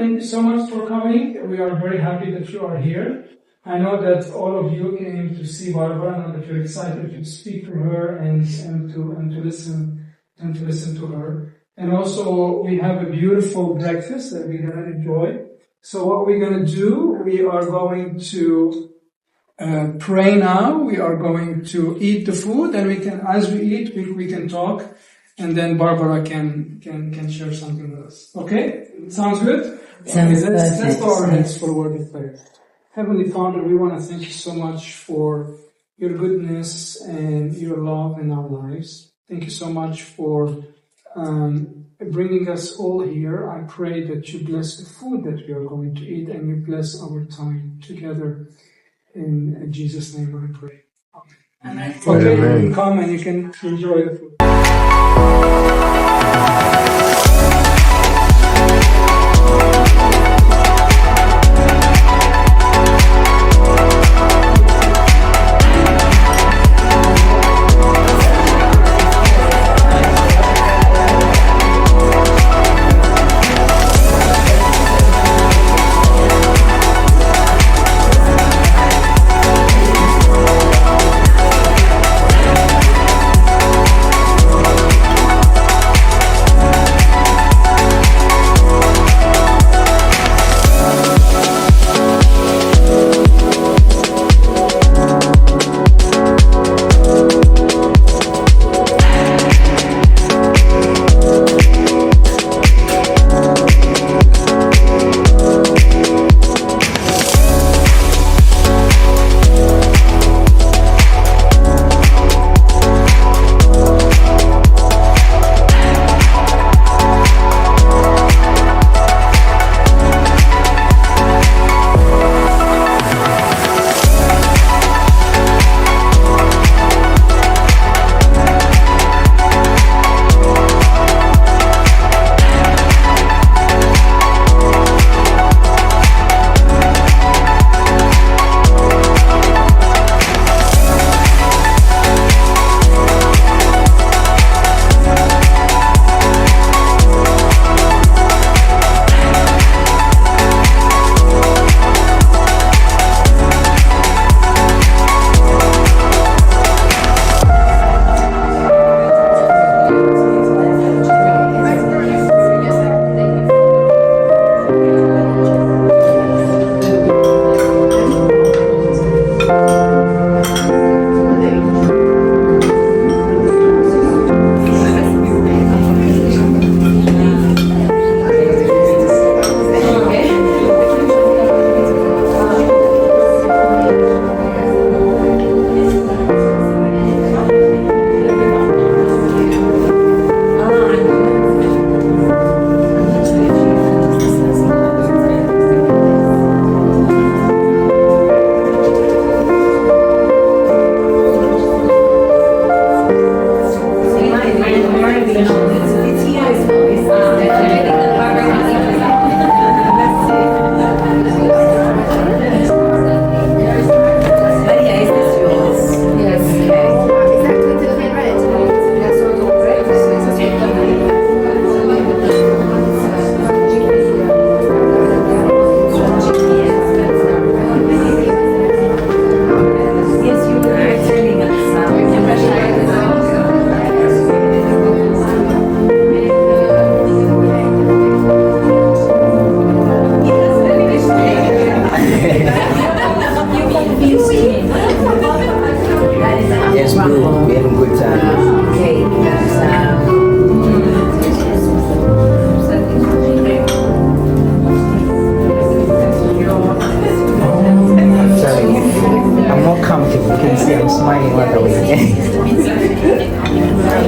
thank you so much for coming. We are very happy that you are here. I know that all of you came to see Barbara. I know that you're excited to speak to her and to listen to her. And also, we have a beautiful breakfast that we're gonna enjoy. So what we're gonna do, we are going to pray now. We are going to eat the food, and as we eat, we can talk, and then Barbara can share something with us. Okay? Sounds good? Sounds okay, let's perfect. bow our heads for a word of prayer. Heavenly Father, we want to thank you so much for your goodness and your love in our lives. Thank you so much for bringing us all here. I pray that you bless the food that we are going to eat, and you bless our time together. In Jesus' name I pray. Amen. Okay, you can come and you can enjoy the food.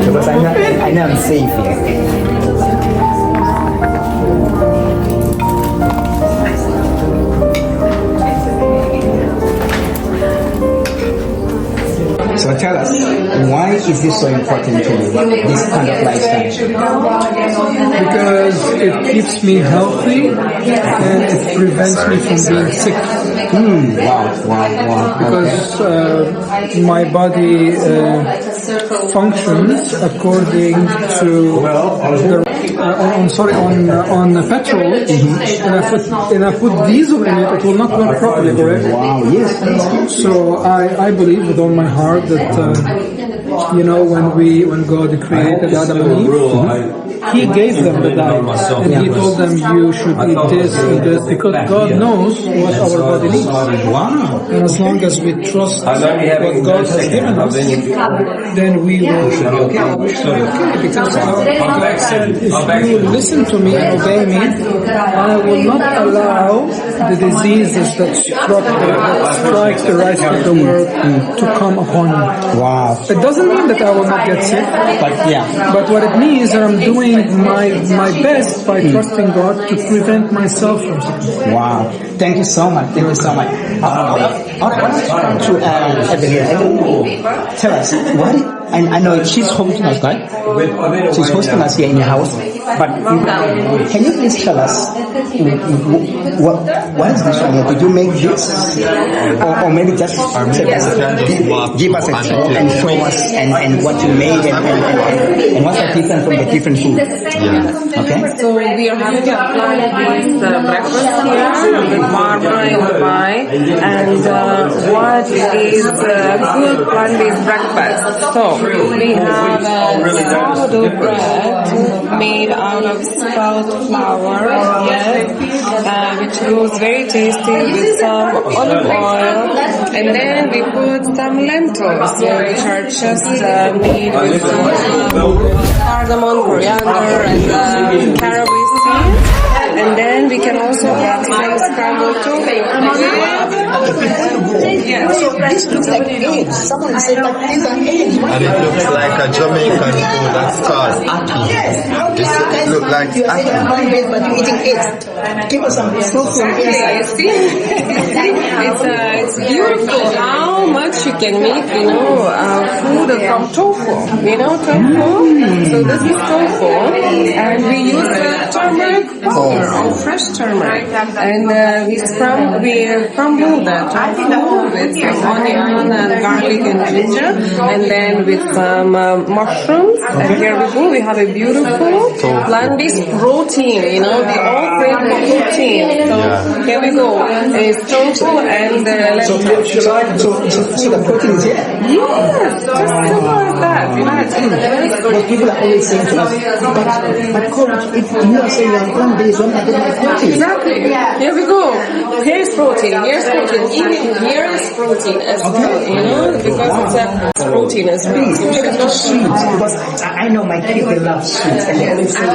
Because I know I'm safe here. So tell us, why is this so important to you, this kind of lifestyle? Because it keeps me healthy and it prevents me from being sick. Wow. Because my body functions according to on petrol. And I put diesel in it, it will not work properly, correct? Wow, yes. So I believe with all my heart that when God created Adam and Eve, He gave them the diet, and He told them you should eat this and this, because God knows what our body needs. Wow. And as long as we trust what God has given us, then we will be okay. Because God said, if you listen to me and obey me, I will not allow the diseases that strike the rest of the world to come upon you. Wow. It doesn't mean that I will not get sick, but what it means is that I'm doing my best by trusting God to prevent myself from sickness. Wow. Thank you so much. Thank you so much. Tell us, what? And I know she's hosting us, right? She's hosting us here in your house. But can you please tell us what is this one here? Did you make this, or maybe just give us a tour and show us and what you made and what's the difference from the different food? Yeah. Okay. So we are having a plant-based breakfast here with Barbara and Dubai, and what is good plant-based breakfast? So we have sourdough bread made out of spelt flour, which goes very tasty with some olive oil, and then we put some lentils, which are just made with cardamom, coriander, and caraway seeds. And then we can also have some scrambled tofu. Yes. This looks like eggs. Someone said that these are eggs. And it looks like a Jamaican food that's called ackee. It looks like ackee. But you're eating eggs. Give us some proof from inside. It's beautiful how much you can make, food from tofu. Tofu? So this is tofu, and we use turmeric powder or fresh turmeric. And we crumble the tofu with some onion and garlic and ginger, and then with some mushrooms. And here we go, we have a beautiful plant-based protein. We all crave for protein. So here we go. It's tofu and So the protein is here? yes, just simple as that. But people are always saying to us, but coach, if you are saying you're plant-based, why not my protein? Exactly. Here we go. Here's protein. Here's protein. Even here is protein as well. Because it's protein as well. Please, take us to sweets, because I know my kids, they love sweets, and they always say,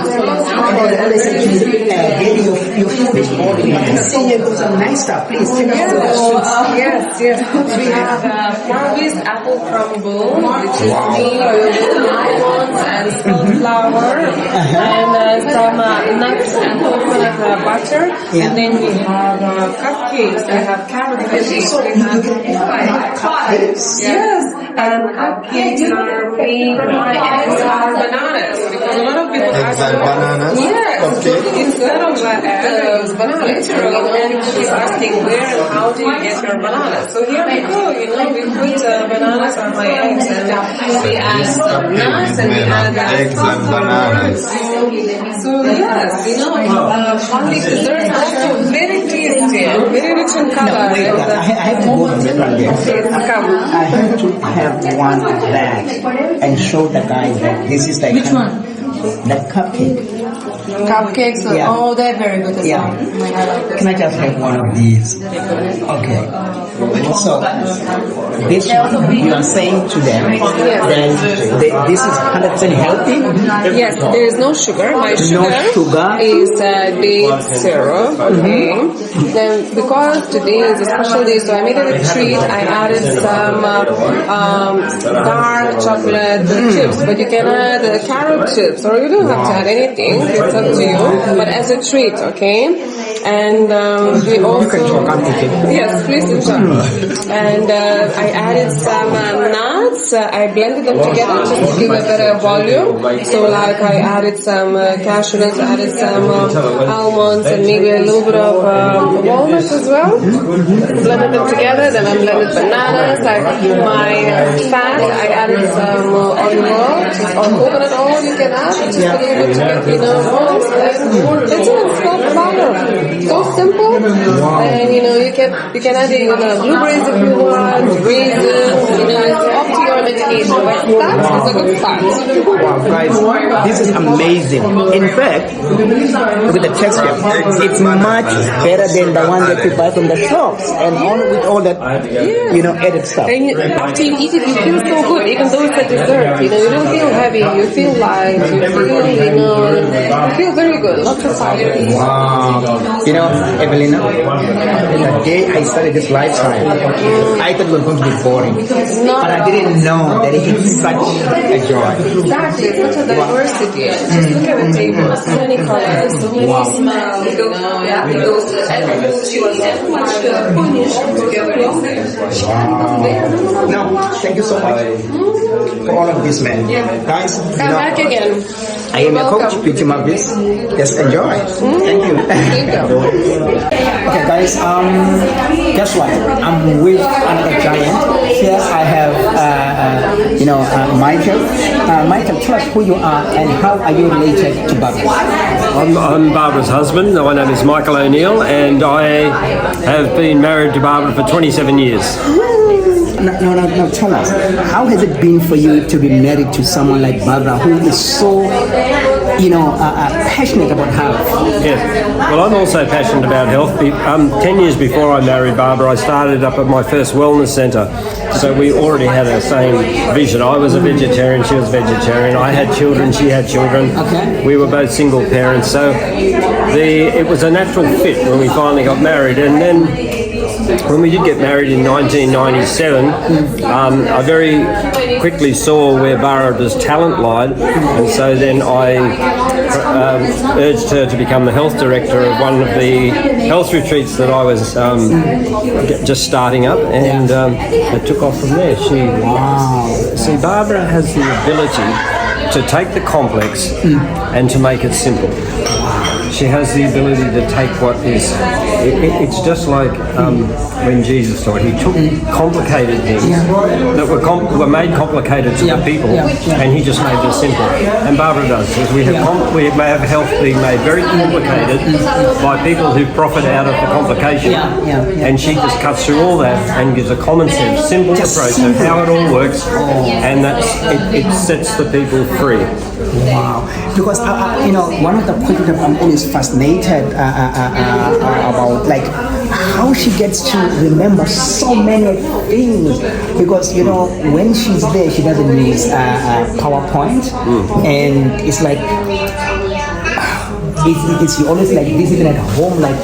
to me, baby, your food is boring. But I see here goes some nice stuff. Please, take us to the sweets. Yes. We have plant-based apple crumble, which is made with almonds and spelt flour, and some nuts and coconut butter. And then we have cupcakes. We have carrot cookies. So you can cupcakes? Yes, and cupcakes are made by eggs or bananas, because a lot of people Eggs and bananas? Yes, instead of eggs, bananas. And she's asking where and how do you get your bananas? So here we go, we put bananas on my eggs, and we add some nuts, and we add eggs and bananas. So yes, Monday desserts are also very tasty and very rich in color. Wait, I have to go to the restaurant there. I have to have one of that and show the guy that this is like Which one? that cupcake. Cupcakes? Yeah. Oh, they're very good as Yeah. well. Oh my God, I like this. Can I just have one of these? Okay. So, this one, you are saying to them that this is 100% healthy? Yes, there is no sugar. My sugar, sugar. is date syrup. Okay. Then because today is a special day, so I made it a treat. I added some dark chocolate chips, but you can add carrot chips, or you don't have to add anything. It's up to you. But as a treat, okay. And we also... Yes, please enjoy. And I added some nuts. I blended them together just to give a better volume. So like I added some cashew nuts, added some almonds, and maybe a little bit of walnuts as well. Blended them together. Then I blended bananas. Like my fat, I added some olive oil or coconut oil. You can add just a little bit to get moist. And it's a soft butter. So simple. And you can add even blueberries if you want, raisins. It's up to your medication. But that is a good start. Wow, guys, this is amazing. In fact, look at the texture. It's much better than the one that you buy from the shops, and with all that, added stuff. And after you eat it, you feel so good, even though it's a dessert. You don't feel heavy. You feel light. You feel very good. Lots of fiber. Wow. Evelina, the day I started this lifestyle, I thought it was going to be boring, but I didn't know that it's such a joy. Exactly, such a diversity. Just look at the table, so many colors, so many smells, No, thank you so much for all of this, man. Guys, Come back again. I am your coach, P.T. Mavis. Just enjoy. Thank you. Thank you. Okay, guys. Guess what? I'm with another giant. Here I have, Michael. Michael, tell us who you are and how are you related to Barbara? I'm Barbara's husband. My name is Michael ONeil, and I have been married to Barbara for 27 years. Now tell us, how has it been for you to be married to someone like Barbara, who is so, passionate about health? Yes. Well, I'm also passionate about health. 10 years before I married Barbara, I started up at my first wellness centre. So we already had the same vision. I was a vegetarian, she was vegetarian. I had children, she had children. Okay. We were both single parents. So it was a natural fit when we finally got married. And then when we did get married in 1997, I very quickly saw where Barbara's talent lied, and so then I urged her to become the health director of one of the health retreats that I was just starting up, and it took off from there. See, Barbara has the ability to take the complex and to make it simple. She has the ability to take what is... It's just like when Jesus taught. He took complicated things that were made complicated to the people, and he just made them simple. And Barbara does. Because we have health being made very complicated by people who profit out of the complication. And she just cuts through all that and gives a common sense, simple approach of how it all works, and it sets the people free. Wow. Because, one of the questions that I'm always fascinated about, like, how she gets to remember so many things. Because, when she's there, she doesn't use PowerPoint. And it's like, it's always like this, even at home, like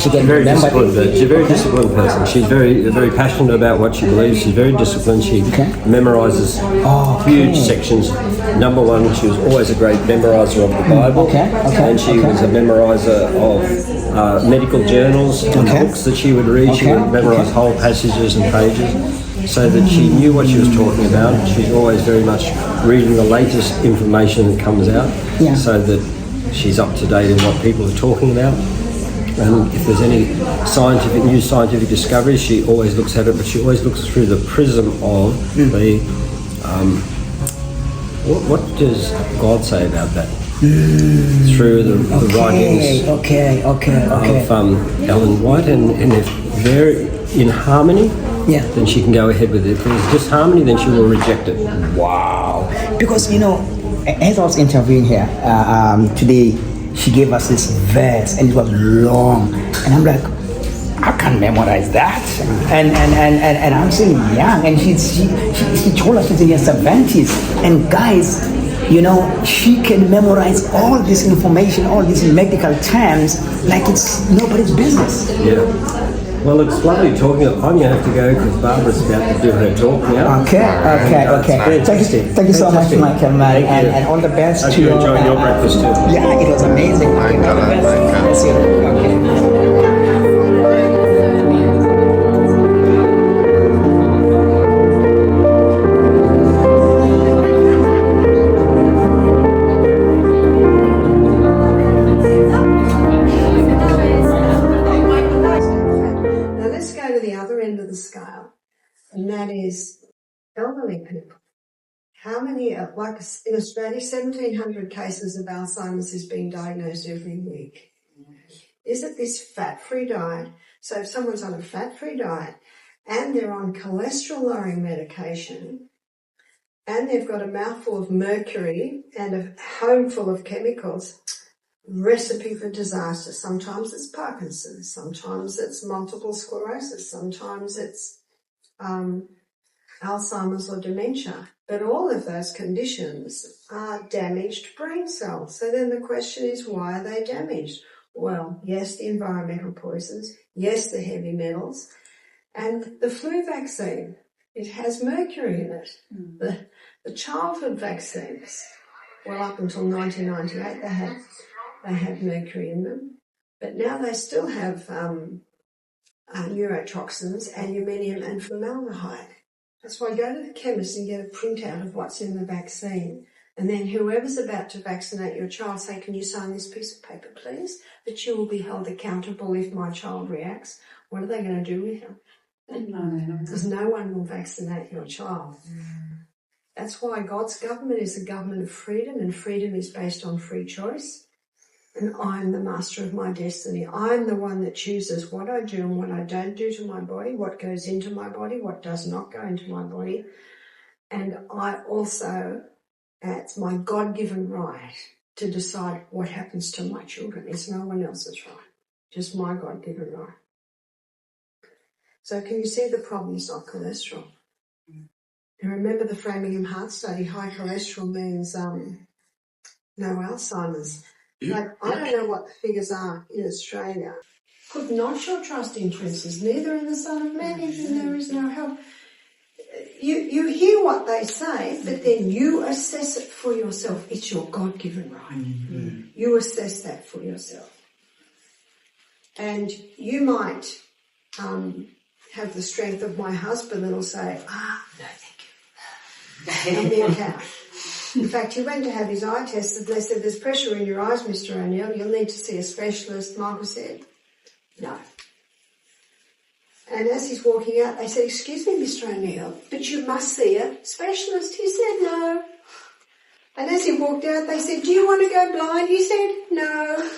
she can remember. She's a very disciplined person. She's very passionate about what she believes. She's very disciplined. She memorizes huge sections. Number one, she was always a great memorizer of the Bible, and she was a memorizer of medical journals and books that she would read. She would memorize whole passages and pages, so that she knew what she was talking about. She's always very much reading the latest information that comes out, so that she's up to date in what people are talking about. And if there's any new scientific discoveries, she always looks at it, but she always looks through the prism of the what does God say about that? Through the writings of Ellen White, and if they're in harmony, then she can go ahead with it. If there's disharmony, then she will reject it. Wow. Because, as I was interviewing here today, she gave us this verse, and it was long, and I'm like, I can't memorize that. And I'm saying young, and she told us she's in her 70s, and guys, she can memorize all this information, all these medical terms, like it's nobody's business. Yeah. Well, it's lovely talking. I'm going to have to go because Barbara's about to do her talk now. Okay. Thank you so much, Michael, man, and all the best to you. Enjoying your breakfast too. Yeah, it was amazing. Michael. Okay. and that is elderly people. How many, like in Australia, 1,700 cases of Alzheimer's is being diagnosed every week. Is it this fat-free diet? So if someone's on a fat-free diet and they're on cholesterol-lowering medication and they've got a mouthful of mercury and a home full of chemicals, recipe for disaster. Sometimes it's Parkinson's, sometimes it's multiple sclerosis, sometimes it's Alzheimer's or dementia. But all of those conditions are damaged brain cells. So then the question is, why are they damaged? Well, yes, the environmental poisons, yes, the heavy metals, and the flu vaccine. It has mercury in it. The childhood vaccines, well, up until 1998, they had mercury in them, but now they still have neurotoxins, aluminium and formaldehyde. That's why go to the chemist and get a printout of what's in the vaccine. And then whoever's about to vaccinate your child, say, can you sign this piece of paper, please? That you will be held accountable if my child reacts. What are they going to do with him? Because no one will vaccinate your child. That's why God's government is a government of freedom, and freedom is based on free choice. And I'm the master of my destiny. I'm the one that chooses what I do and what I don't do to my body, what goes into my body, what does not go into my body. And I also, it's my God-given right to decide what happens to my children. It's no one else's right, just my God-given right. So can you see the problem is not cholesterol? And remember the Framingham Heart Study, high cholesterol means no Alzheimer's. Like, I don't know what the figures are in Australia. Put not your trust in princes, neither in the Son of Man, in whom there is no help. You hear what they say, but then you assess it for yourself. It's your God-given right. You assess that for yourself. And you might have the strength of my husband that'll say, no, thank you. And be okay. In fact, he went to have his eye tested. They said, there's pressure in your eyes, Mr. ONeil. You'll need to see a specialist. Michael said, no. And as he's walking out, they said, excuse me, Mr. ONeil, but you must see a specialist. He said, no. And as he walked out, they said, do you want to go blind? He said, no.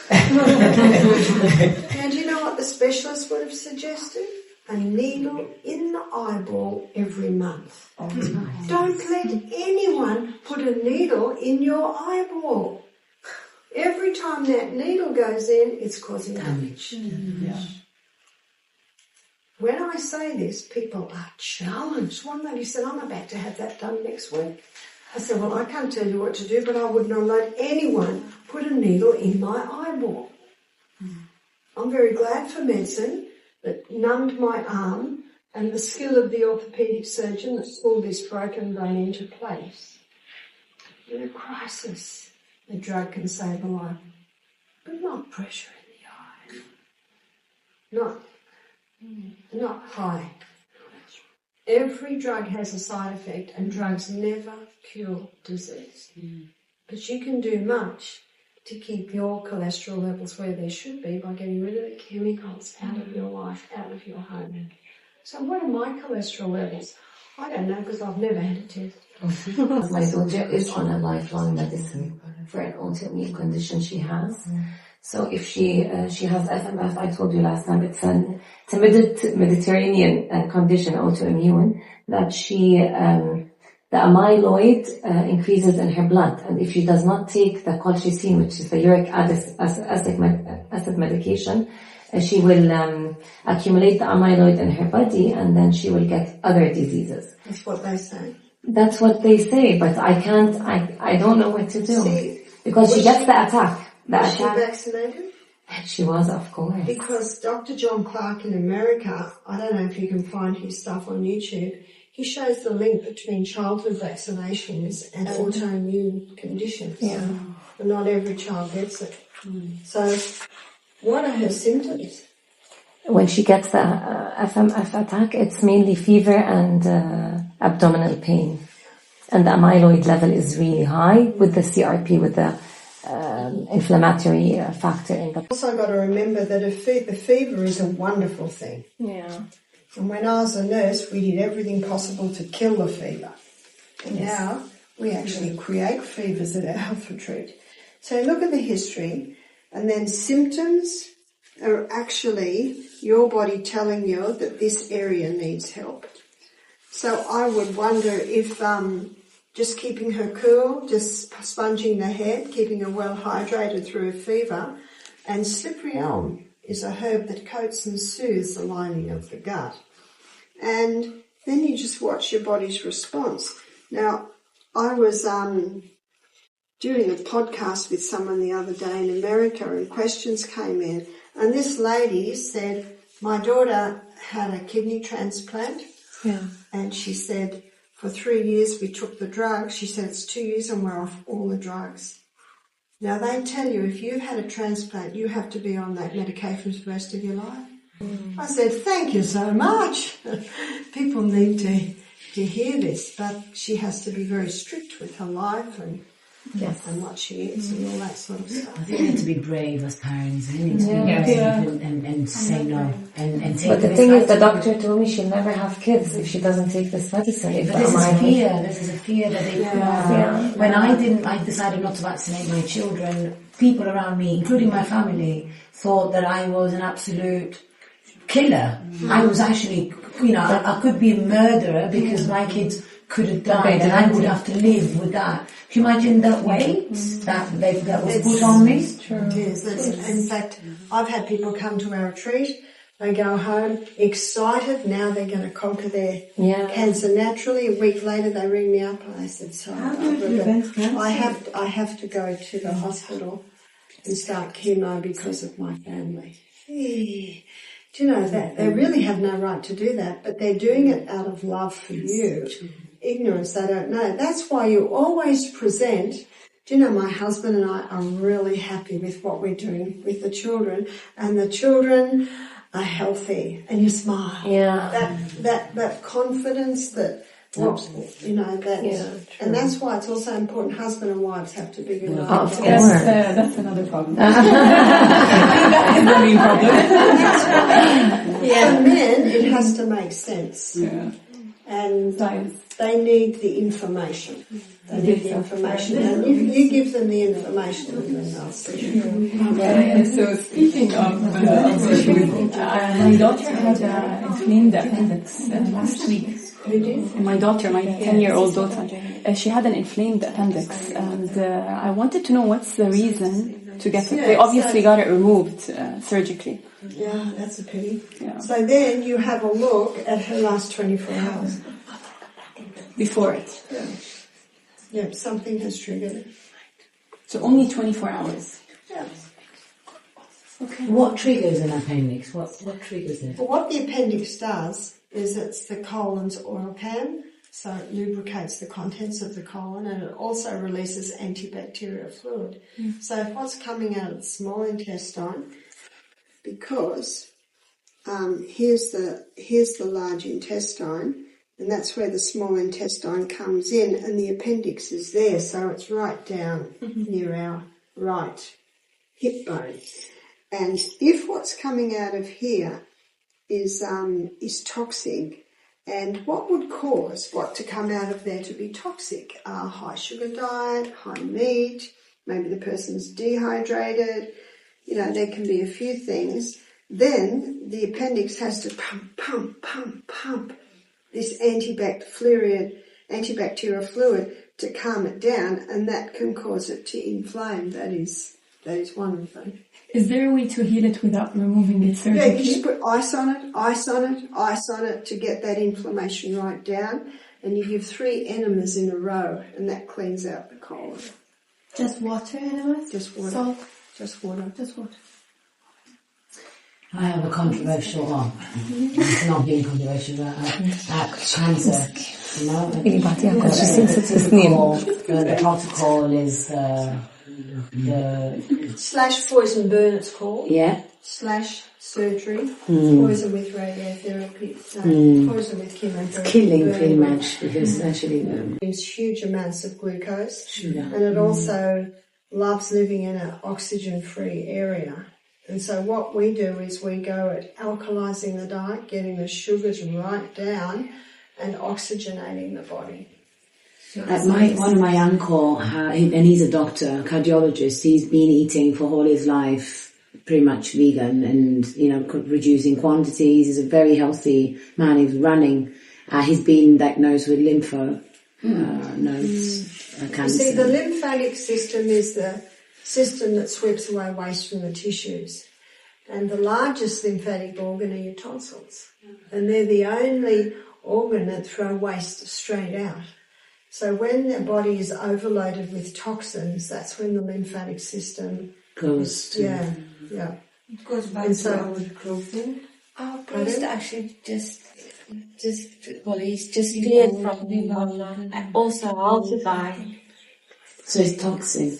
And do you know what the specialist would have suggested? A needle in the eyeball every month. Don't let anyone put a needle in your eyeball. Every time that needle goes in, it's causing damage. Yeah. When I say this, people are challenged. One lady said, I'm about to have that done next week. I said, well, I can't tell you what to do, but I would not let anyone put a needle in my eyeball. I'm very glad for medicine that numbed my arm and the skill of the orthopaedic surgeon that pulled this broken bone into place. In a crisis, the drug can save a life, but not pressure in the eye. Not high. Every drug has a side effect, and drugs never cure disease. But you can do much to keep your cholesterol levels where they should be by getting rid of the chemicals out of your life, out of your home. So what are my cholesterol levels? I don't know, because I've never had a test. My daughter is on a lifelong medicine for an autoimmune condition she has. So if she has FMF, I told you last time, it's a Mediterranean condition, autoimmune, that the amyloid increases in her blood, and if she does not take the colchicine, which is the uric acid medication, she will accumulate the amyloid in her body, and then she will get other diseases. That's what they say. That's what they say, but I don't know what to do. Because she gets the attack. Was she vaccinated? She was, of course. Because Dr. John Clark in America, I don't know if you can find his stuff on YouTube, he shows the link between childhood vaccinations and autoimmune conditions. Yeah. But not every child gets it. So what are her symptoms? When she gets the FMF attack, it's mainly fever and abdominal pain. And the amyloid level is really high with the CRP, with the inflammatory factor in the... Also got to remember that the fever is a wonderful thing. Yeah. And when I was a nurse, we did everything possible to kill the fever. And now we actually create fevers at our health retreat. So look at the history, and then symptoms are actually your body telling you that this area needs help. So I would wonder if just keeping her cool, just sponging the head, keeping her well hydrated through a fever, and slippery elm is a herb that coats and soothes the lining of the gut. And then you just watch your body's response. Now, I was doing a podcast with someone the other day in America, and questions came in, and this lady said, my daughter had a kidney transplant, and she said, for 3 years we took the drugs. She said, it's 2 years and we're off all the drugs. Now they tell you if you've had a transplant, you have to be on that medication for the rest of your life. I said, thank you so much. People need to hear this, but she has to be very strict with her life and what she eats and all that sort of stuff. I think we need to be brave as parents. We need to be brave and say no and take. But the thing is, the doctor told me she'll never have kids if she doesn't take this medicine. But this is fear. This is a fear that they put on. When I decided not to vaccinate my children, people around me, including my family, thought that I was an absolute killer. I was actually, I could be a murderer because my kids could have died and I would have to live with that. Can you imagine that weight that was put on me? It is. In fact, I've had people come to our retreat, they go home excited, now they're going to conquer their cancer naturally. A week later they ring me up and they said, sorry, I have to go to the hospital and start chemo because of my family. Do you know that? They really have no right to do that, but they're doing it out of love for you. Ignorance, they don't know. That's why you always present. Do you know, my husband and I are really happy with what we're doing with the children, and the children are healthy, and you smile. Yeah. That confidence that, and that's why it's also important husband and wives have to be united. That's another problem. That is the main problem. For men, it has to make sense. Yeah. And they need the information. They need the information. And you give them the information and then they'll see. So speaking of issues, my daughter had an inflamed appendix last week. My daughter, my 10-year-old daughter, she had an inflamed appendix, and I wanted to know what's the reason to get it. They obviously got it removed surgically. Yeah, that's a pity. Yeah. So then you have a look at her last 24 hours. Before it. Yeah, something has triggered it. So only 24 hours. Yeah. Okay. What triggers an appendix? What triggers it? Well, what the appendix does is it's the colon's oil can, so it lubricates the contents of the colon, and it also releases antibacterial fluid. So if what's coming out of the small intestine, because here's the large intestine, and that's where the small intestine comes in, and the appendix is there, so it's right down near our right hip bone. And if what's coming out of here is toxic, and what would cause what to come out of there to be toxic? High sugar diet, high meat, maybe the person's dehydrated, there can be a few things. Then the appendix has to pump this antibacterial fluid to calm it down, and that can cause it to inflame. That is one thing. Is there a way to heal it without removing it surgically? Yeah, you just put ice on it to get that inflammation right down, and you give 3 enemas in a row, and that cleans out the colon. Just water enemas? Just water. Salt? Just water. Just water. I have a controversial it's not being controversial, but cancer, the protocol is / poison burn, it's called. Yeah. / surgery, poison with radiotherapy, poison with chemotherapy. It's killing pretty much, because actually There's huge amounts of glucose, sugar. and it also loves living in an oxygen-free area. And so what we do is we go at alkalizing the diet, getting the sugars right down, and oxygenating the body. One of my uncle, and he's a doctor, cardiologist. He's been eating for all his life, pretty much vegan, and reducing quantities. He's a very healthy man. He's running. He's been diagnosed with lympho nodes cancer. See, the lymphatic system is the system that sweeps away waste from the tissues, and the largest lymphatic organ are your tonsils, and they're the only organ that throw waste straight out. So when the body is overloaded with toxins, that's when the lymphatic system goes to... Yeah. It goes back to our clothing. Our breast actually just cleared from the also our thigh. So it's toxic.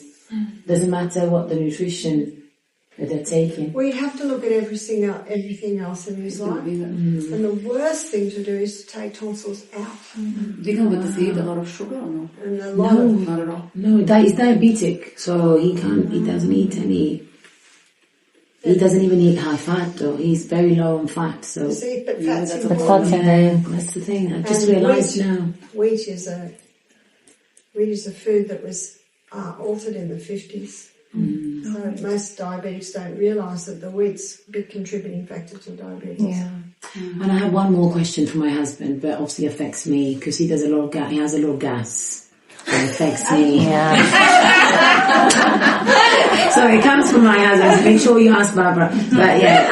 Doesn't matter what the nutrition that they're taking. We have to look at everything else in his life. And the worst thing to do is to take tonsils out. Vegan, but does he eat a lot of sugar or no? And a lot of... Not at all. No, he's diabetic, so he doesn't eat any... He doesn't even eat high fat, though. He's very low on fat, so... See, but fat's that's the thing. I just realised now. Wheat is a food that was altered in the 50s. So most diabetics don't realise that the wheat's a big contributing factor to diabetes. Yeah. And I have one more question for my husband, but obviously affects me because he does a lot of gas. He has a lot of gas. It affects me. Yeah. So it comes from my husband. Make sure you ask Barbara. But yeah,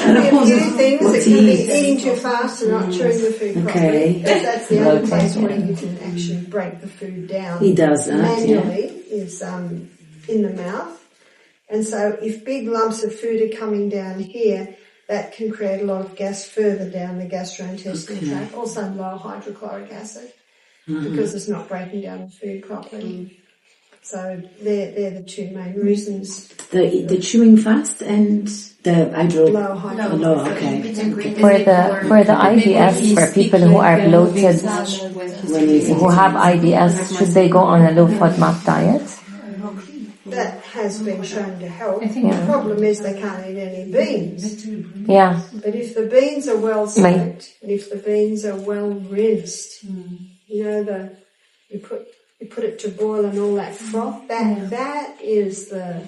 and of course, a few things. It can be eating too fast and not chewing the food properly. That's the only place where you can actually break the food down. He does that manually. Is in the mouth, and so if big lumps of food are coming down here, that can create a lot of gas further down the gastrointestinal tract. Also low hydrochloric acid because it's not breaking down the food properly. So they're the two main reasons. The chewing fast and the low hydrochloric. Low, okay. For the IBS, for people who are bloated, who have IBS, should they go on a low FODMAP diet? That has been shown to help. The problem is they can't eat any beans. Yeah. But if the beans are well soaked, and if the beans are well rinsed, you put it to boil and all that froth, that is the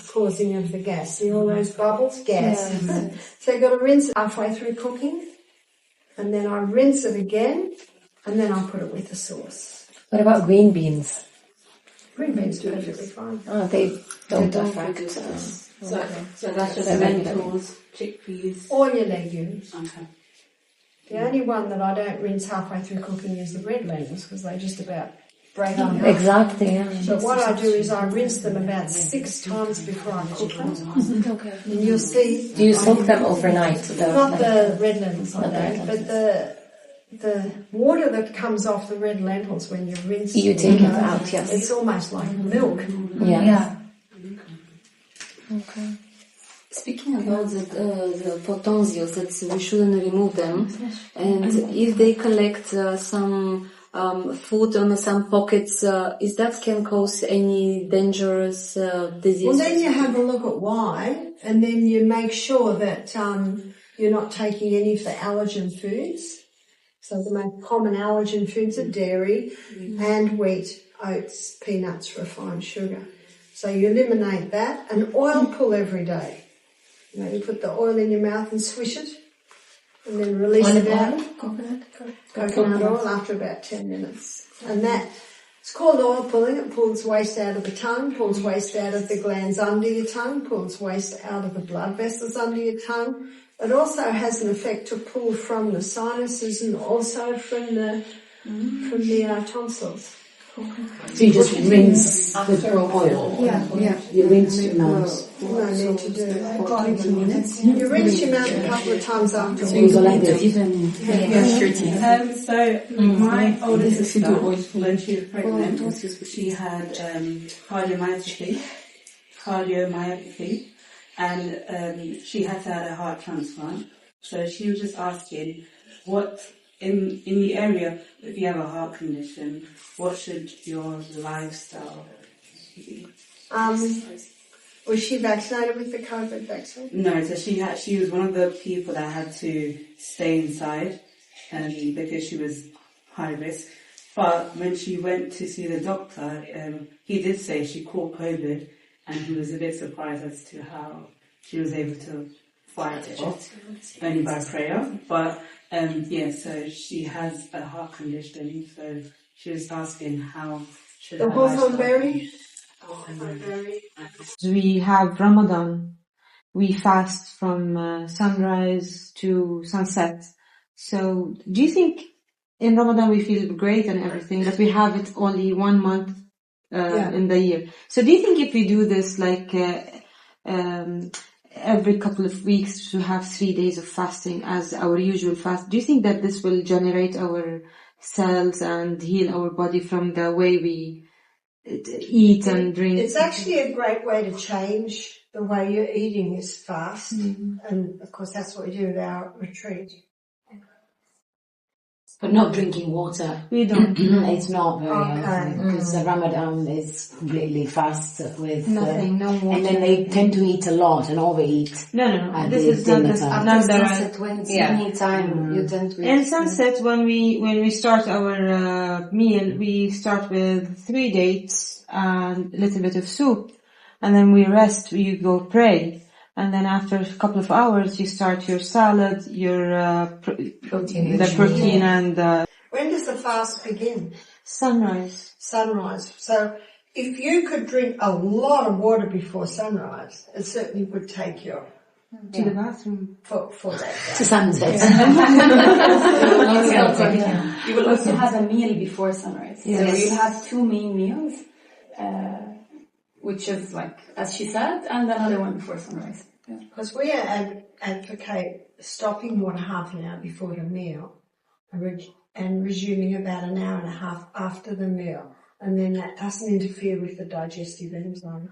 causing of the gas. See all those bubbles? Gas. So you've got to rinse it halfway through cooking, and then I rinse it again, and then I put it with the sauce. What about green beans? Green beans do perfectly fine. Oh, they don't affect us. So that's just lentils, chickpeas. All your legumes. Okay. The only one that I don't rinse halfway through cooking is the red lentils, because they just about break them up. Exactly, yeah. But what I do is I rinse them about 6 times before I cook them. Okay. And you'll see... Do you soak them overnight? Not the red lentils, I don't, but the water that comes off the red lentils when you rinse you take it out, yes. It's almost like milk. Yeah. Okay. Speaking about the potentials, that we shouldn't remove them, and if they collect some food on some pockets, is that can cause any dangerous disease? Well, then you have a look at why, and then you make sure that you're not taking any of the allergen foods. So the most common allergen foods are dairy and wheat, oats, peanuts, refined sugar. So you eliminate that, and oil pull every day. You put the oil in your mouth and swish it, and then release it out. Coconut oil after about 10 minutes. And it's called oil pulling. It pulls waste out of the tongue, pulls waste out of the glands under your tongue, pulls waste out of the blood vessels under your tongue. It also has an effect to pull from the sinuses and also from the tonsils. So you just rinse with oil? Yeah. You rinse your mouth? No need to do that. 20 minutes. You rinse your mouth a couple of times after. So you go like this? So my older sister, when she was pregnant, she had cardiomyopathy, and she had to have a heart transplant. So she was just asking, what in the area, if you have a heart condition, what should your lifestyle be? Was she vaccinated with the COVID vaccine? No, so she was one of the people that had to stay inside because she was high risk. But when she went to see the doctor, he did say she caught COVID, and he was a bit surprised as to how she was able to fight it off, only by prayer. But so she has a heart condition, so she was asking how should The her hawthorn lifestyle berry? We have Ramadan. We fast from sunrise to sunset. So do you think in Ramadan we feel great and everything, but we have it only 1 month in the year? So do you think if we do this like every couple of weeks to have 3 days of fasting as our usual fast, do you think that this will generate our cells and heal our body from the way we eat and drink? It's actually a great way to change the way you're eating is fast. And of course that's what we do at our retreat. But not drinking water. We don't. It's not very healthy because the Ramadan is completely fast with Nothing, no water. and then they tend to eat a lot and overeat. No. This is not the Sunset, when it's evening time, you tend to eat. In sunset, when we start our meal, we start with 3 dates and a little bit of soup, and then we rest. You go pray, and then after a couple of hours, you start your salad, your protein, and When does the fast begin? sunrise. Sunrise. So if you could drink a lot of water before sunrise, it certainly would take you To the bathroom. for that day. To sunset. You will also have a meal before sunrise. Yes. So you have 2 main meals, which is like, as she said, and another one before sunrise. Because we advocate stopping water half an hour before your meal and resuming about an hour and a half after the meal. And then that doesn't interfere with the digestive enzyme.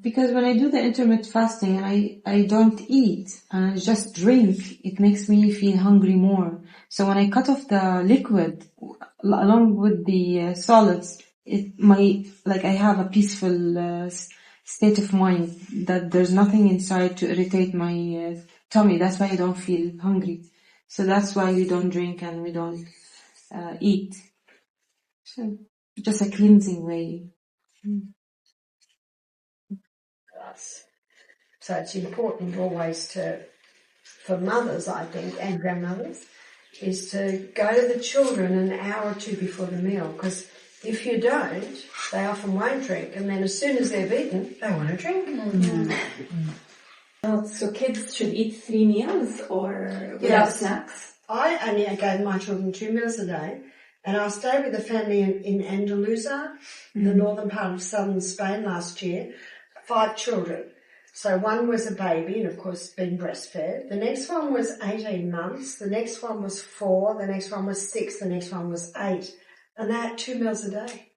Because when I do the intermittent fasting and I don't eat and I just drink, it makes me feel hungry more. So when I cut off the liquid along with the solids, I have a peaceful state of mind that there's nothing inside to irritate my tummy. That's why I don't feel hungry. So that's why we don't drink and we don't eat. So just a cleansing way. So it's important always for mothers, I think, and grandmothers, is to go to the children an hour or two before the meal, because if you don't, they often won't drink, and then as soon as they've eaten, they want to drink. So kids should eat 3 meals or without snacks? I only gave my children 2 meals a day, and I stayed with a family in Andalusia, the northern part of southern Spain last year, 5 children. So one was a baby and of course been breastfed. The next one was 18 months. The next one was 4. The next one was 6. The next one was 8. And they had 2 meals a day.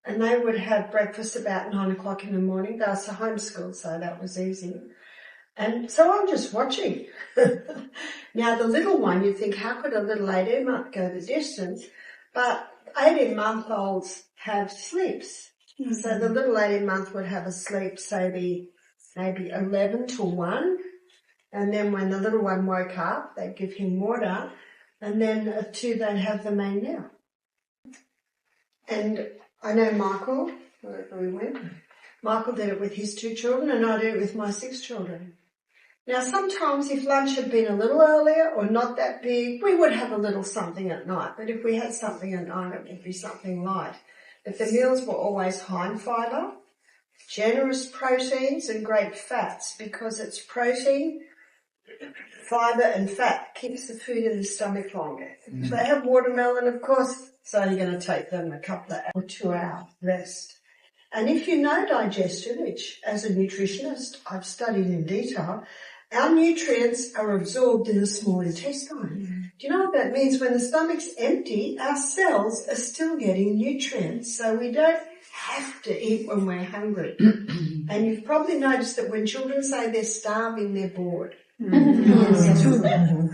And they would have breakfast about 9 o'clock in the morning. They were homeschooled, so that was easy. And so I'm just watching. Now the little one, you think, how could a little 18-month go the distance? But 18-month-olds have sleeps. So the little 18-month would have a sleep, say maybe 11 to 1. And then when the little one woke up, they'd give him water. And then at 2, they'd have the main meal. And I know Michael, wherever we went, Michael did it with his 2 children, and I did it with my 6 children. Now sometimes if lunch had been a little earlier or not that big, we would have a little something at night. But if we had something at night, it would be something light. But the meals were always high in fibre, generous proteins and great fats, because it's protein, fibre and fat keeps the food in the stomach longer. If they have watermelon, of course, it's only going to take them a couple of hours or 2 hours rest. And if you know digestion, which as a nutritionist I've studied in detail, our nutrients are absorbed in the small intestine. Do you know what that means? When the stomach's empty, our cells are still getting nutrients, so we don't have to eat when we're hungry. And you've probably noticed that when children say they're starving, they're bored. Yes,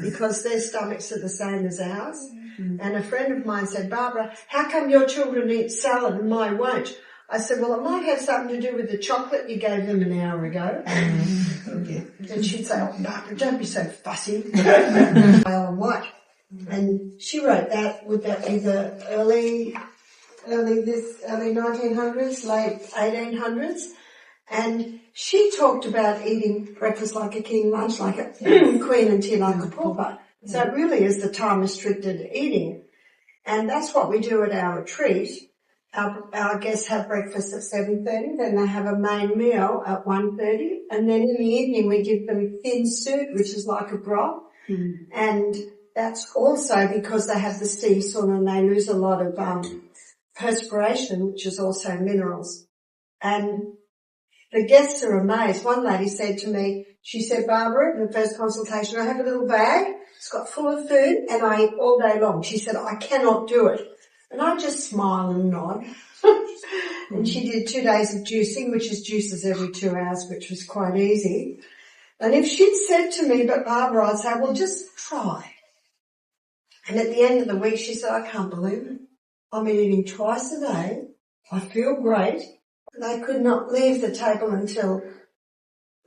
because their stomachs are the same as ours. And a friend of mine said, Barbara, how come your children eat salad and mine won't? I said, well, it might have something to do with the chocolate you gave them an hour ago. And she'd say, oh, Barbara, don't be so fussy. Pale and white. And she wrote that, would that be the early 1900s, late 1800s? And she talked about eating breakfast like a king, lunch like a queen, and tea like a pauper. So it really is the time-restricted eating. And that's what we do at our retreat. Our guests have breakfast at 7:30, then they have a main meal at 1:30, and then in the evening we give them thin soup, which is like a broth. And that's also because they have the steam sauna and they lose a lot of perspiration, which is also minerals. And the guests are amazed. One lady said to me, she said, Barbara, in the first consultation, I have a little bag, it's got full of food, and I eat all day long. She said, I cannot do it. And I just smile and nod. And she did 2 days of juicing, which is juices every 2 hours, which was quite easy. And if she'd said to me, but Barbara, I'd say, well, just try. And at the end of the week, she said, I can't believe it. I'm eating twice a day. I feel great. They could not leave the table until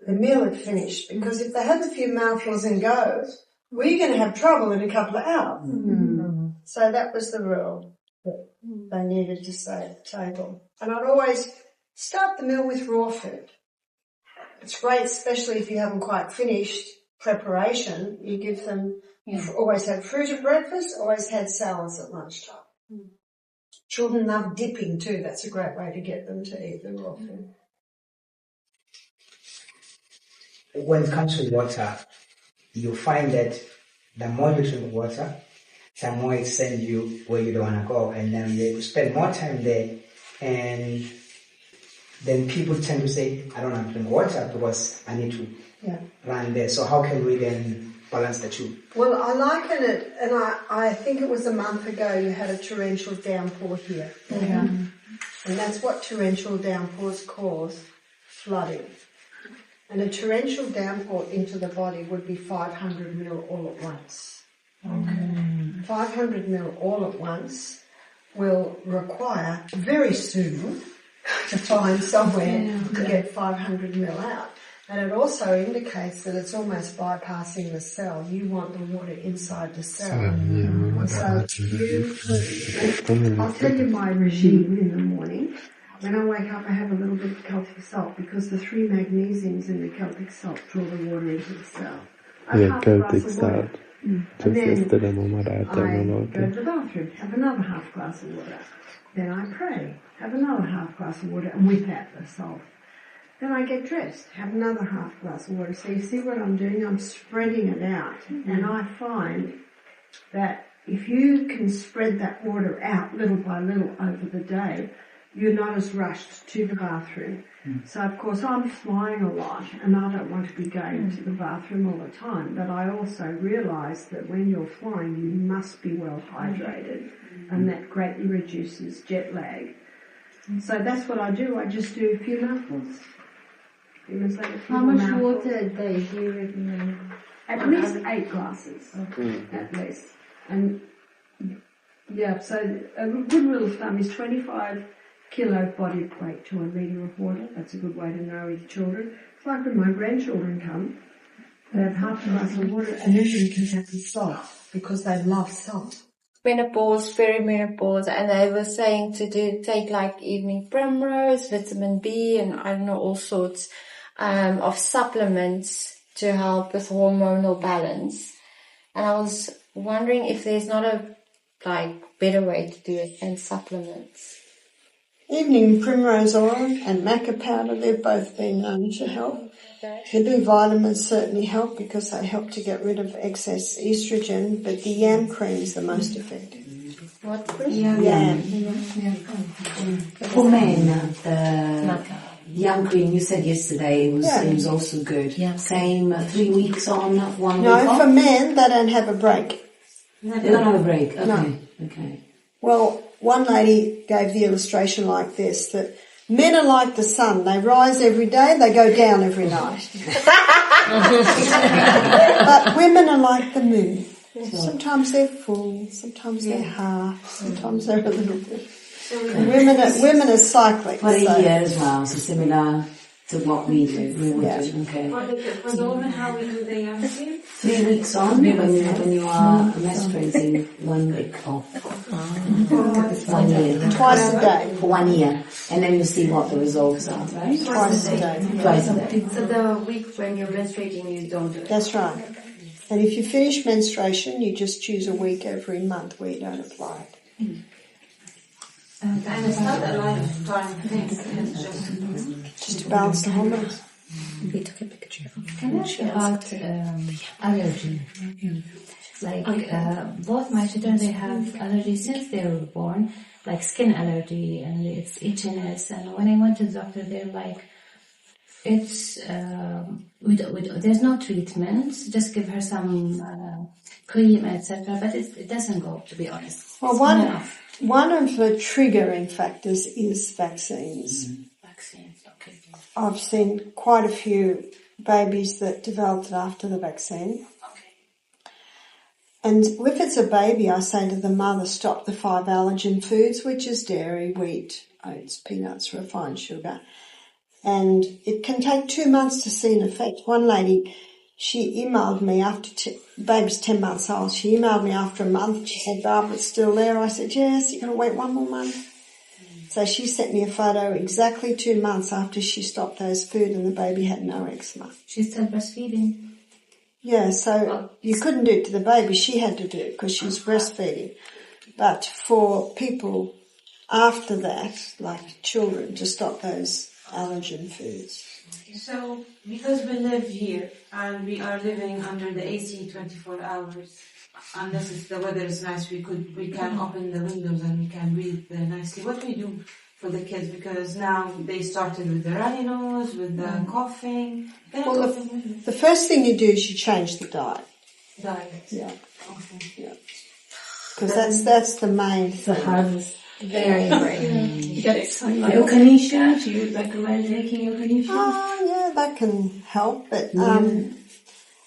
the meal had finished, because if they had a few mouthfuls and go, we're going to have trouble in a couple of hours. So that was the rule that they needed to stay at the table. And I'd always start the meal with raw food. It's great, especially if you haven't quite finished preparation. You give them, always had fruit at breakfast, always had salads at lunchtime. Children love dipping too. That's a great way to get them to eat the raw food. When it comes to water, you find that the more you drink water, the more it sends you where you don't want to go, and then you spend more time there, and then people tend to say, I don't want to drink water because I need to run there. So how can we then balance the two? Well, I liken it, and I think it was a month ago you had a torrential downpour here. And that's what torrential downpours cause, flooding. And a torrential downpour into the body would be 500 mil all at once. 500 mil all at once will require very soon to find somewhere to get 500 mil out. And it also indicates that it's almost bypassing the cell. You want the water inside the cell. I'll tell you my regime in the morning. When I wake up, I have a little bit of Celtic salt, because the 3 magnesiums in the Celtic salt draw the water into the cell. Celtic salt. And then I go to the bathroom, have another half glass of water. Then I pray, have another half glass of water, and with that the salt. Then I get dressed, have another half glass of water. So you see what I'm doing? I'm spreading it out. And I find that if you can spread that water out little by little over the day, you're not as rushed to the bathroom. So of course I'm flying a lot, and I don't want to be going to the bathroom all the time, but I also realise that when you're flying you must be well hydrated, and that greatly reduces jet lag. So that's what I do. I just do a few mouthfuls. How much water a day do you recommend? At least 8 glasses. At least. And so a good rule of thumb is 25 kilo body weight to a litre of water. That's a good way to know with children. It's like when my grandchildren come, they have half a glass of water and then you can have the salt, because they love salt. Menopause, perimenopause, and they were saying to take like evening primrose, vitamin B, and I don't know, all sorts of supplements to help with hormonal balance. And I was wondering if there's not a better way to do it than supplements. Evening primrose oil and maca powder, they've both been known to help. The B vitamins certainly help because they help to get rid of excess estrogen, but the yam cream is the most effective. What cream? Yam. For men, the yam cream you said yesterday it was also good. Same 3 weeks on, 1 week off? No, for men, they don't have a break. They don't have a break? Okay. No. Okay. Well, one lady gave the illustration like this, that men are like the sun. They rise every day, they go down every night. But women are like the moon. Sometimes they're full, sometimes they're half, sometimes they're a little bit. Women are cyclic. For a so- year as well, so similar to what we do. We would do, okay. For the women, how we do the 3 weeks on, when you are menstruating, 1 week off. 1 year. Twice a day. For 1 year. And then you see what the results are, right? Twice a day. Twice a day. So the week when you're menstruating, you don't do it. That's right. And if you finish menstruation, you just choose a week every month where you don't apply it. And it's not a lifetime thing. It's just to balance the hormones. We took a picture. Can I ask about allergy? Like both my children, they have allergy since they were born, like skin allergy, and it's itchiness. And when I went to the doctor, they're like, it's there's no treatment. Just give her some cream, etc. But it doesn't go, to be honest. Well, one of the triggering factors is vaccines. Vaccines, okay. I've seen quite a few babies that developed it after the vaccine. And if it's a baby, I say to the mother, stop the 5 allergen foods, which is dairy, wheat, oats, peanuts, refined sugar. And it can take 2 months to see an effect. One lady, she emailed me after, baby's 10 months old, she emailed me after a month. She said, Barb, it's still there. I said, yes, you're going to wait 1 more month. So she sent me a photo exactly 2 months after she stopped those food and the baby had no eczema. She's still breastfeeding. Yeah, so you couldn't do it to the baby. She had to do it because she was breastfeeding. But for people after that, like children, to stop those allergen foods. So, because we live here and we are living under the AC 24 hours, unless the weather is nice, we can open the windows and we can breathe nicely. What do we do for the kids? Because now they started with the runny nose, with the coughing. Well, the first thing you do is you change the diet. Diet. Yeah. Okay. Yeah. Because that's the main thing. The hardest. Very, very. Eucalyptus, do you recommend taking eucalyptus? Yeah, that can help. But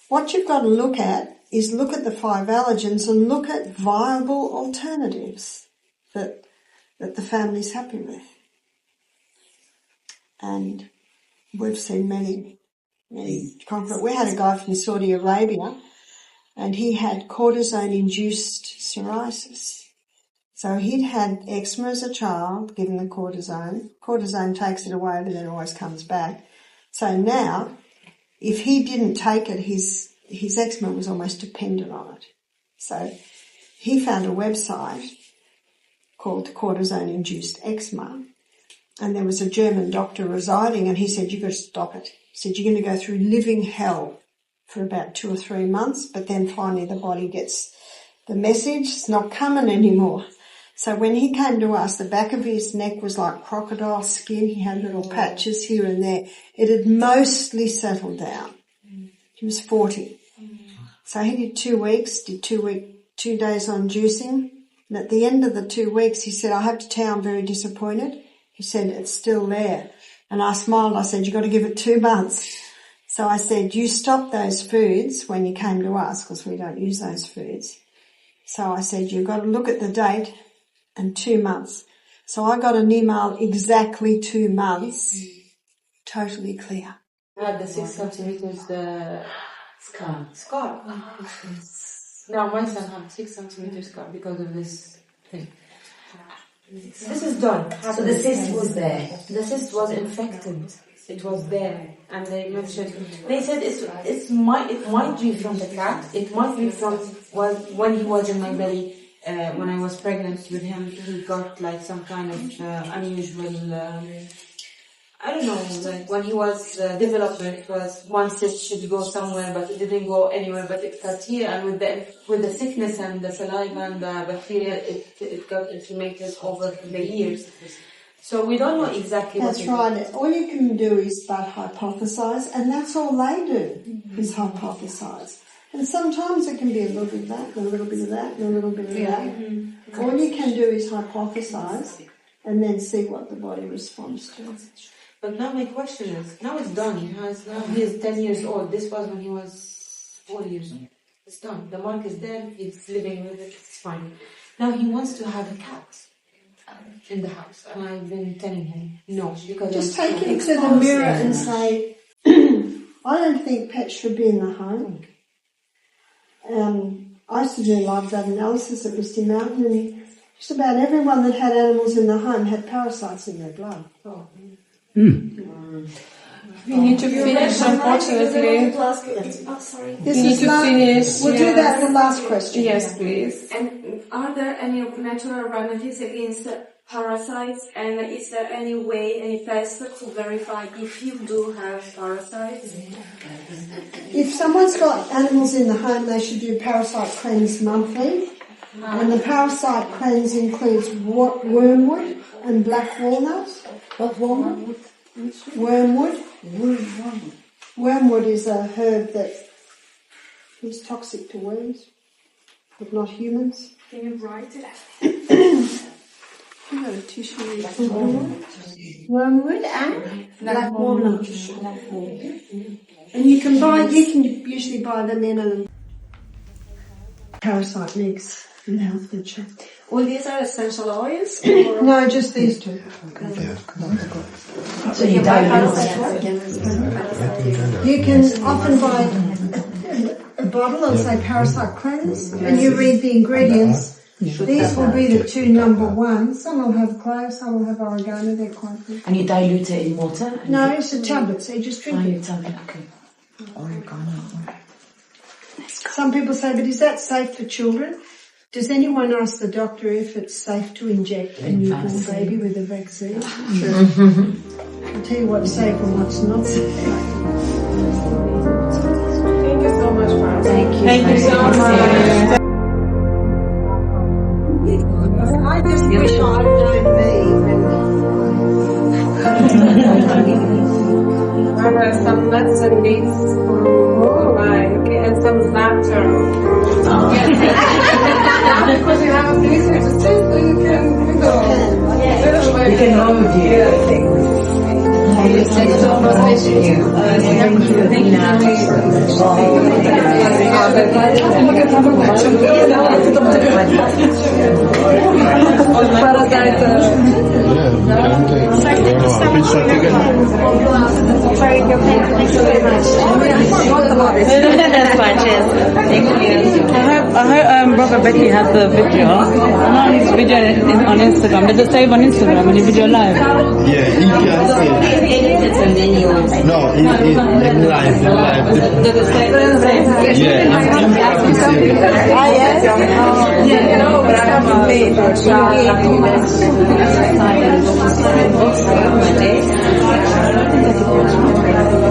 what you've got to look at is look at the 5 allergens and look at viable alternatives that the family's happy with. And we've seen many concrete. We had a guy from Saudi Arabia and he had cortisone-induced psoriasis. So he'd had eczema as a child, given the cortisone. Cortisone takes it away, but then it always comes back. So now, if he didn't take it, his eczema was almost dependent on it. So he found a website called Cortisone-Induced Eczema, and there was a German doctor residing, and he said, you've got to stop it. He said, you're going to go through living hell for about 2 or 3 months, but then finally the body gets the message, it's not coming anymore. So when he came to us, the back of his neck was like crocodile skin. He had little patches here and there. It had mostly settled down. He was 40. So he did 2 weeks, did 2 days on juicing. And at the end of the 2 weeks, he said, I have to tell you I'm very disappointed. He said, it's still there. And I smiled. I said, you've got to give it 2 months. So I said, you stopped those foods when you came to us because we don't use those foods. So I said, you've got to look at the date and 2 months. So I got an email exactly 2 months, totally clear. I had the 6 centimeters scar. Now my son had 6 centimeters scar because of this thing. This is done. So the cyst was there. The cyst was infected. It was there, and they mentioned. They said it might be from the cat. It might be from when he was in my belly. When I was pregnant with him, he got like some kind of unusual. I don't know. Like when he was developing, it was one cyst should go somewhere, but it didn't go anywhere. But it got here, and with the sickness and the saliva and the bacteria, it got inflamed over the years. So we don't know exactly what That's right. All you can do is but hypothesize, and that's all they do, is hypothesize. And sometimes it can be a little bit of that, and a little bit of that, and a little bit of that. Mm-hmm. All you can do is hypothesize, and then see what the body responds to. But now my question is, now it's done. He is 10 years old. This was when he was 4 years old. It's done. The mark is there. He's living with it. It's fine. Now he wants to have a cat. in the house, and I've been telling him no, because Just take him to the mirror and say, I don't think pets should be in the home. I used to do live blood analysis at Misty Mountain, and just about everyone that had animals in the home had parasites in their blood. We need to finish, unfortunately. Sorry. We need to finish. We'll do that the last question. Yes, please. And are there any natural remedies against parasites? And is there any way, any test to verify if you do have parasites? If someone's got animals in the home, they should do parasite cleanse monthly. And the parasite cleanse includes wormwood and black walnut. What walnut? Wormwood. Wormwood is a herb that is toxic to worms, but not humans. Can you write it? I've got a tissue. Wormwood and black walnut. And you can usually buy them in a parasite mix in the health food shop. All these are essential oils? No, just these two. So you dilute You can often buy a bottle and say parasite cleanse, and you read the ingredients. These will be the two number ones. Some will have cloves, some will have oregano. They're quite good. And you dilute it in water? No, it's a tablet, so you just drink it. Okay. Oregano. Some people say, but is that safe for children? Does anyone ask the doctor if it's safe to inject a newborn baby with a vaccine? Sure. I'll tell you what's safe and what's not safe. Thank you so much, Parasite. Thank you so much. I just wish I'd known me. There are some nuts and beets. Oh my, okay, and some laughter. Because you have a research assistant, so you can, You can overview things. Thank you so much. I hope Brother Becky has the video. Not his video on Instagram. Did it save on Instagram when the video live? Yeah, he can say. No, in live. Did it save? Yeah, I'm happy to see it. Ah, yes? Yeah, no, but I haven't made it.